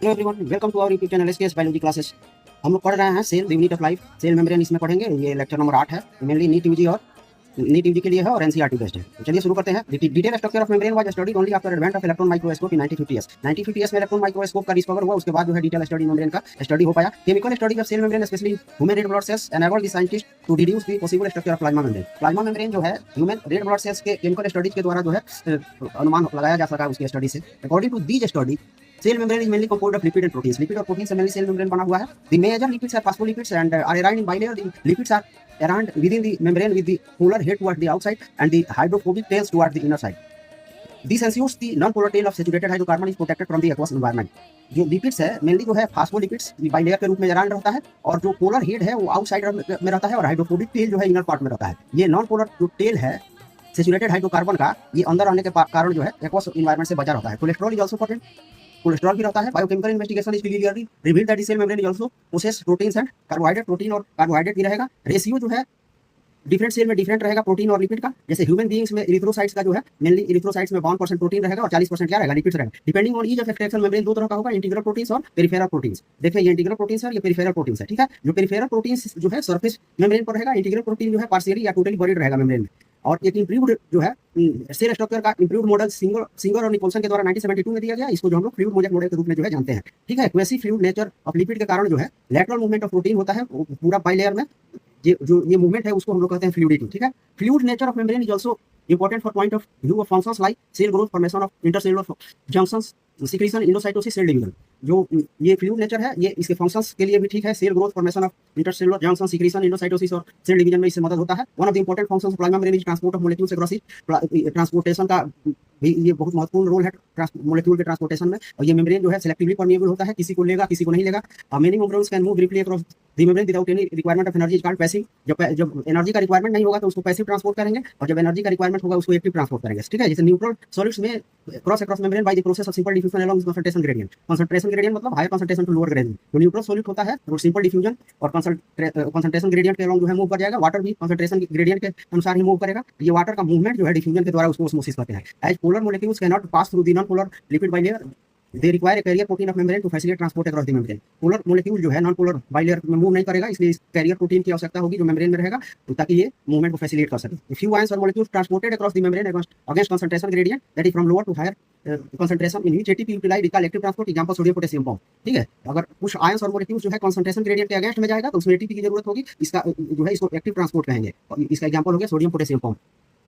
Hello everyone, welcome to our YouTube channel SKS biology classes. हम लोग पढ़ रहे हैं cell the unit of life, cell membrane इसमें पढ़ेंगे। ये लेक्चर नंबर 8 है। मेनली नीट यूजी और नीट यूजी के लिए है और एनसीईआरटी बेस्ड है। तो चलिए शुरू करते हैं। Detail structure of membrane was studied only after advent of electron microscope in 1950s। 1950s में इलेक्ट्रॉन माइक्रोस्कोप का डिस्कवर हुआ। उसके बाद जो है डिटेल स्टडी मेम्ब्रेन का स्टडी हो पाया। Chemical study of cell membrane specially human red blood cells enabled the scientist to deduce the possible structure of plasma membrane. Plasma membrane जो है ह्यूमन रेड ब्लड सेल्स के chemical studies के द्वारा जो है अनुमान लगाया जा सका उसकी स्टडी से। According to these study, cell membrane is mainly composed of lipid and proteins. Lipid और protein से mainly cell membrane बना हुआ है. The major lipids are phospholipids and are arranged in bilayer. The lipids are arranged within the membrane with the polar head towards the outside and the hydrophobic tails towards the inner side. This ensures the non-polar tail of saturated hydrocarbon is protected from the aqueous environment. जो lipids है mainly जो है phospholipids bilayer के रूप में arranged रहता है और जो polar head है वो outside में रहता है और hydrophobic tail जो है inner part में रहता है. ये non-polar जो tail है सेचुरेटेड हाइड्रोकार्बन का, ये अंदर आने के कारण जो है एक्वस इन्वायरमेंट से बचा रहता है. Cholesterol is also important. Cholesterol भी रहता है. Biochemical investigation is clearly revealed that the cell membrane is also posses proteins and carbohydrate. Protein और कार्बोहाइड्रेट भी रहेगा. रेशियो जो है डिफरेंट सेल में डिफरेंट रहेगा प्रोटीन और लिपिड का. जैसे ह्यूमन बीइंग्स में इरिथ्रोसाइट्स का जो है मेनली इरिथ्रोसाइट्स में 1% प्रोटीन रहेगा और 40% क्या रहेगा, लिपिड्स रहेगा. Depending on each of extraction membrane दो तरह का होगा, इंटीग्रल प्रोटीन्स और पेरिफेरल प्रोटीन्स. देखिए ये इंटीग्रल प्रोटीन्स है और ये पेरिफेरल प्रोटीन्स है. ठीक है, जो पेरिफेरल प्रोटीन्स जो है सरफेस मेम्ब्रेन पर रहेगा, इंटीग्रल प्रोटीन जो है पार्शियली या टोटली बरीड रहेगा मेम्ब्रेन में. और एक इंप्रूव्ड जो है सेल स्ट्रक्चर का इंप्रूव्ड मॉडल सिंगर और निकोल्सन के द्वारा 1972 में दिया गया. इसको जो हम लोग फ्लूइड मोजेक मॉडल के रूप में जो है जानते हैं. ठीक है, quasi fluid nature of lipid के कारण जो है लैटरल मूवमेंट ऑफ प्रोटीन होता है पूरा बाइलेयर में. ये मूवमेंट है उसको हम लोग कहते हैं फ्लूइडिटी. ठीक है, fluid nature of membrane is also important for point of view of functions like cell growth, formation of intercellular junctions, secretion, endocytosis, cell division. जो ये फ्लूइड नेचर है ये इसके फंक्शंस के लिए भी ठीक है. Cell growth, formation of intercellular junction, secretion, endocytosis और सेल डिवीजन में इससे मदद होता है. One of the important functions of plasma membrane is transport of molecules across it. Transportation का भी ये बहुत महत्वपूर्ण रोल है मॉलिक्यूल के ट्रांसपोर्टेशन में. और ये मेम्ब्रेन जो है सिलेक्टिवली परमिएबल होता है, किसी को लेगा किसी को नहीं लेगा. Many membranes can move briefly across the membrane without any requirement of energy. Is called passive. जब एनर्जी का रिक्वायरमेंट नहीं होगा तो उसको पैसिव ट्रांसपोर्ट करेंगे और जब एनर्जी का रिक्वायरमेंट होगा उसको एक्टिव ट्रांसपोर्ट करेंगे. ठीक है, जैसे न्यूट्रल सॉलिड्स में cross across membrane by the process of simple diffusion along concentration gradient. Concentration gradient मतलब higher concentration to lower gradient. जो न्यूट्रल सॉलिड होता है वो सिंपल डिफ्यूजन और कंसंट्रेशन ग्रेडियंट के अलोंग जो है मूव कर जाएगा. वाटर भी कंसंट्रेशन ग्रेडियंट के अनुसार ही मूव करेगा. ये वाटर का मूवमेंट जो है डिफ्यूजन के द्वारा उसको ऑस्मोसिस कहते हैं. As polar molecules can not pass through the non polar lipid bilayer, they require a carrier protein of membrane to facilitate transport across the membrane. Polar molecule जो है नॉन पोलर बाइलेयर में move नहीं करेगा, इसलिए इस carrier protein की आवश्यकता होगी जो मेम्ब्रेन में रहेगा ताकि ये मूवमेंट को फैसिलिटेट कर सके. फ्यू आयंस और molecules transported across the membrane against concentration gradient that is from lower to higher concentration in which ATP utilize collective transport. Example sodium potassium bond. ठीक है, अगर कुछ आयंस और मॉलिक्यूल्स जो है कंसंट्रेशन ग्रेडियंट के against में जाएगा तो उसमें एटीपी की जरूरत होगी. इसका जो है इसको एक्टिव ट्रांसपोर्ट कहेंगे. इसका एग्जांपल हो गया सोडियम पोटेशियम बॉन्ड.